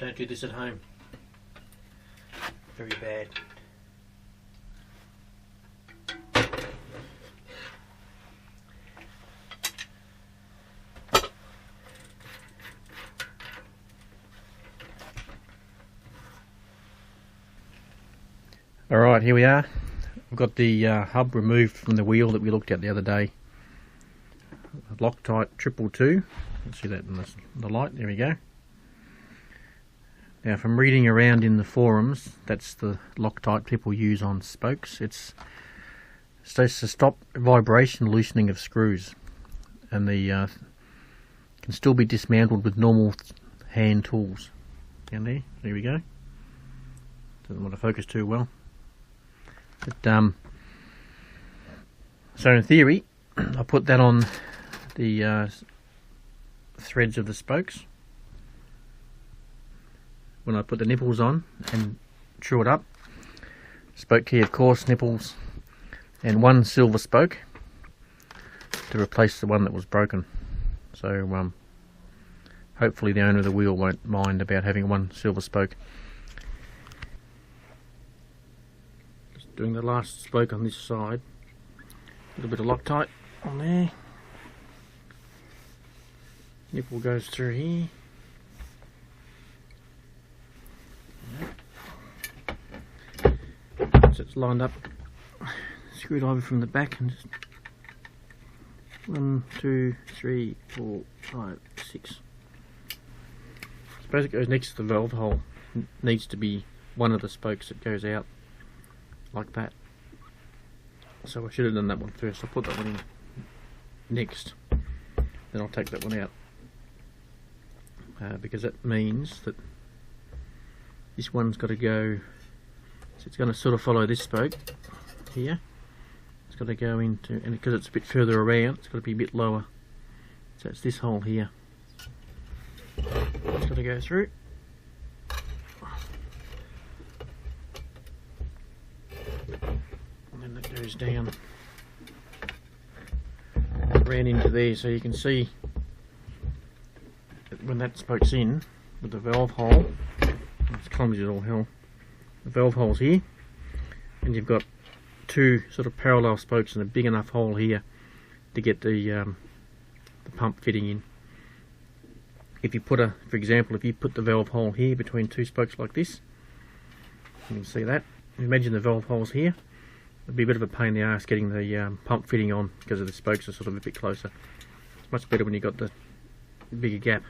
Don't do this at home. Very bad. Alright, here we are. I've got the hub removed from the wheel that we looked at the other day. Loctite 222. Let's see that in the light. There we go. Now, from reading around in the forums, that's the Loctite people use on spokes. It's supposed to stop vibration loosening of screws, and the can still be dismantled with normal hand tools. Down there. There we go. Doesn't want to focus too well. But, so in theory, I put that on the threads of the spokes. When I put the nipples on and true it up, spoke key of course, nipples, and one silver spoke to replace the one that was broken. So hopefully the owner of the wheel won't mind about having one silver spoke. Just doing the last spoke on this side. A little bit of Loctite on there. Nipple goes through here. So it's lined up, screwdriver from the back, and just 1, 2, 3, 4, 5, 6. I suppose it goes next to the valve hole. It needs to be one of the spokes that goes out like that. So I should have done that one first. I'll put that one in next, then I'll take that one out, because that means that this one's got to go. So it's going to sort of follow this spoke here. It's got to go into, and because it's a bit further around, it's got to be a bit lower. So it's this hole here. It's got to go through. And then that goes down. Ran into there, so you can see that when that spoke's in with the valve hole, it's clumsy as all hell. The valve hole's here, and you've got two sort of parallel spokes and a big enough hole here to get the pump fitting in. If you put for example, if you put the valve hole here between two spokes like this, you can see that. Imagine the valve hole's here. It'd be a bit of a pain in the ass getting the pump fitting on because of the spokes are sort of a bit closer. It's much better when you've got the bigger gap.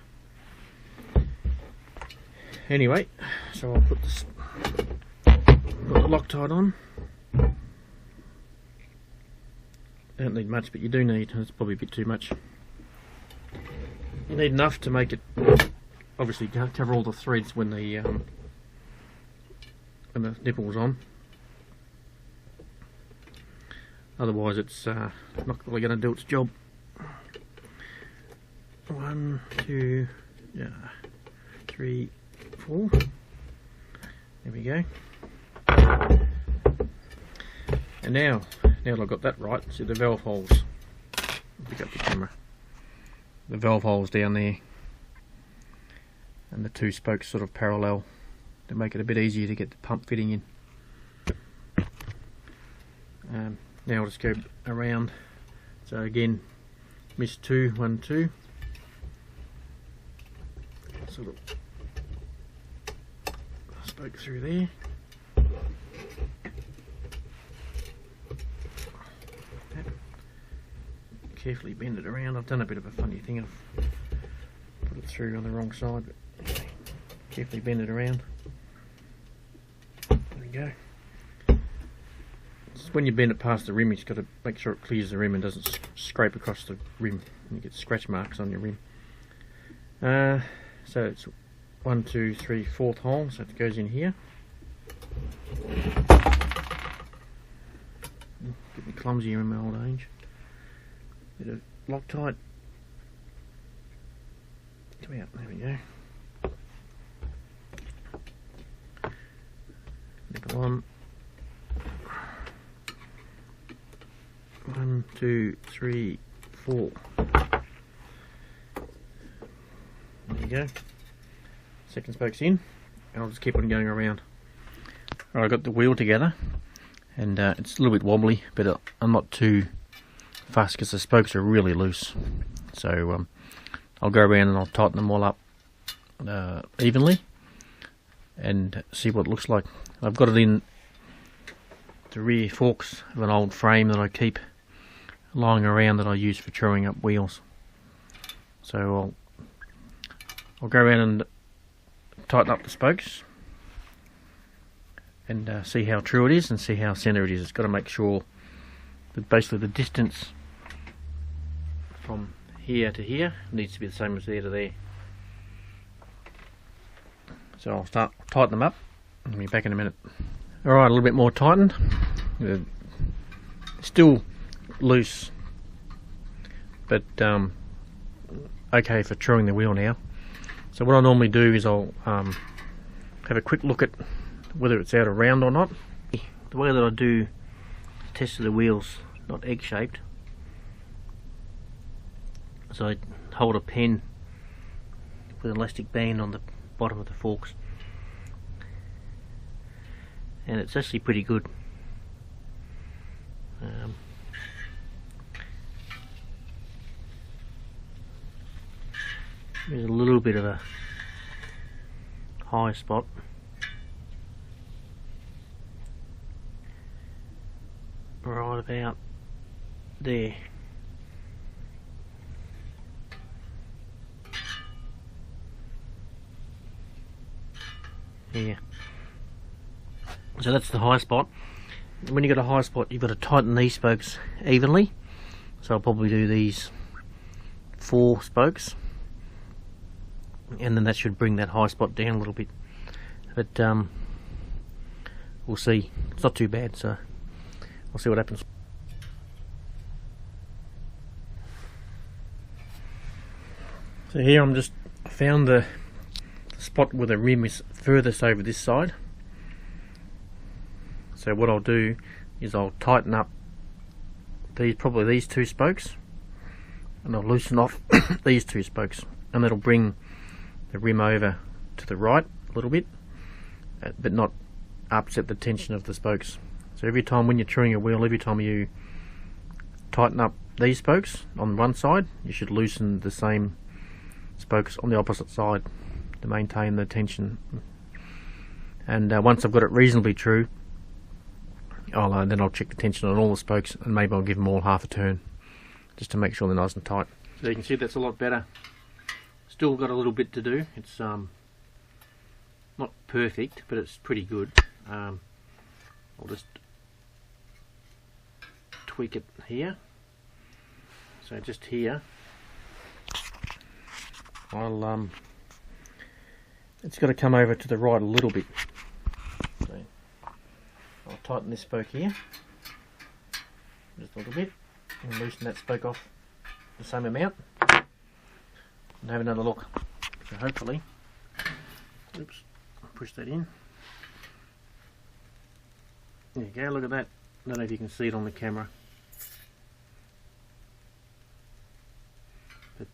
Anyway, so I'll put the Loctite on. Don't need much, but you do need, it's probably a bit too much. You need enough to make it, obviously cover all the threads when the nipple's on. Otherwise it's not really going to do its job. 1, 2, 3, 4. There we go. And now that I've got that right, see the valve holes. Pick up the camera. The valve holes down there, and the two spokes sort of parallel to make it a bit easier to get the pump fitting in. Now I'll just go around. So again, missed 2, 1, 2. Sort of spoke through there. Carefully bend it around. I've done a bit of a funny thing. I've put it through on the wrong side, but okay. Carefully bend it around. There we go. Just when you bend it past the rim, you've got to make sure it clears the rim and doesn't scrape across the rim. You get scratch marks on your rim. So it's 1, 2, 3, 4th hole, so it goes in here. Get me clumsy in my old age. Bit of Loctite. Come out, there we go. Nipple on. 1, 2, 3, 4. There you go. Second spoke's in, and I'll just keep on going around. Alright, I've got the wheel together, and it's a little bit wobbly, but I'm not too fussed because the spokes are really loose. So I'll go around and I'll tighten them all up evenly and see what it looks like. I've got it in the rear forks of an old frame that I keep lying around that I use for truing up wheels. So I'll go around and tighten up the spokes and see how true it is and see how centre it is. It's got to make sure that basically the distance from here to here needs to be the same as there to there. So I'll start tighten them up. I'll be back in a minute. Alright, a little bit more tightened. Still loose, but okay for truing the wheel now. So what I normally do is I'll have a quick look at whether it's out of round or not. The way that I do test of the wheels, not egg shaped, so I hold a pen with an elastic band on the bottom of the forks, and it's actually pretty good. There's a little bit of a high spot. Right about there. Here. So that's the high spot. When you've got a high spot, you've got to tighten these spokes evenly. So I'll probably do these 4 spokes, and then that should bring that high spot down a little bit. But we'll see. It's not too bad, so we'll see what happens. So here I found the spot where the rim is furthest over this side. So what I'll do is I'll tighten up probably these 2 spokes, and I'll loosen off these 2 spokes, and that'll bring the rim over to the right a little bit, but not upset the tension of the spokes. So every time when you're truing a wheel, every time you tighten up these spokes on one side, you should loosen the same spokes on the opposite side to maintain the tension. And once I've got it reasonably true, then I'll check the tension on all the spokes, and maybe I'll give them all half a turn just to make sure they're nice and tight. So you can see that's a lot better. Still got a little bit to do. It's not perfect, but it's pretty good. I'll just tweak it here. So just here, it's got to come over to the right a little bit. So I'll tighten this spoke here just a little bit and loosen that spoke off the same amount, and have another look. So hopefully, oops, push that in. There you go, look at that. I don't know if you can see it on the camera, but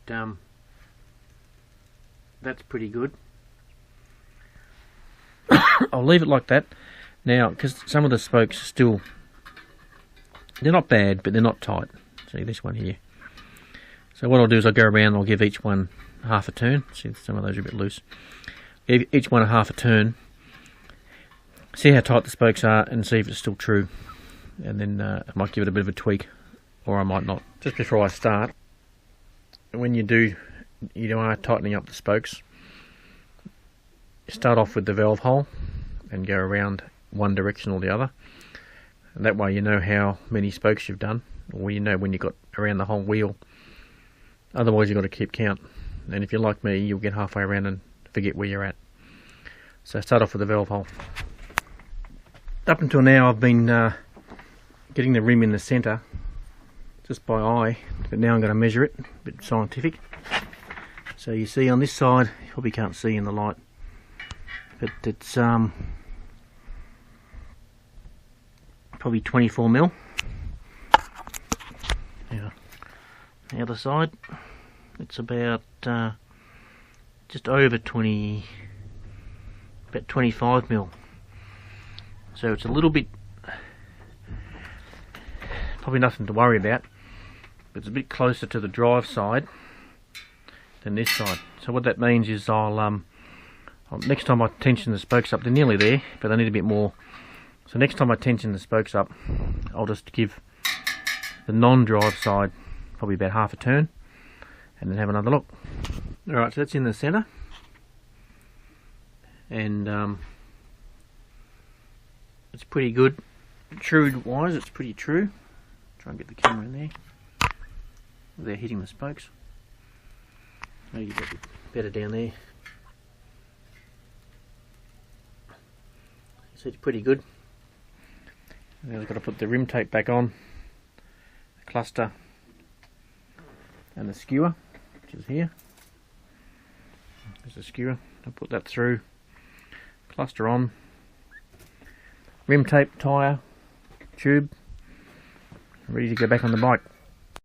that's pretty good. I'll leave it like that now, because some of the spokes still, they're not bad, but they're not tight. See this one here. So what I'll do is I'll go around and I'll give each one half a turn. See, some of those are a bit loose. Give each one a half a turn, see how tight the spokes are, and see if it's still true. And then I might give it a bit of a tweak, or I might not. Just before I start, when you are tightening up the spokes, start off with the valve hole and go around one direction or the other, and that way you know how many spokes you've done, or you know when you got around the whole wheel. Otherwise you've got to keep count, and if you're like me, you'll get halfway around and forget where you're at. So start off with the valve hole. Up until now I've been getting the rim in the centre just by eye, but now I'm going to measure it, a bit scientific. So you see on this side, you probably can't see in the light, but it's probably 24 mil. Now, the other side, it's about just over 24 about 25mm. So it's a little bit, probably nothing to worry about, but it's a bit closer to the drive side than this side. So what that means is next time I tension the spokes up, they're nearly there, but they need a bit more. So next time I tension the spokes up, I'll just give the non-drive side probably about half a turn, and then have another look. Alright, so that's in the centre, and it's pretty good. True wise, it's pretty true. Try and get the camera in there. They're hitting the spokes. Maybe a bit better down there. So it's pretty good. Now I've got to put the rim tape back on, the cluster, and the skewer, which is here. There's the skewer. I'll put that through. Cluster on. Rim tape, tyre, tube. Ready to go back on the bike.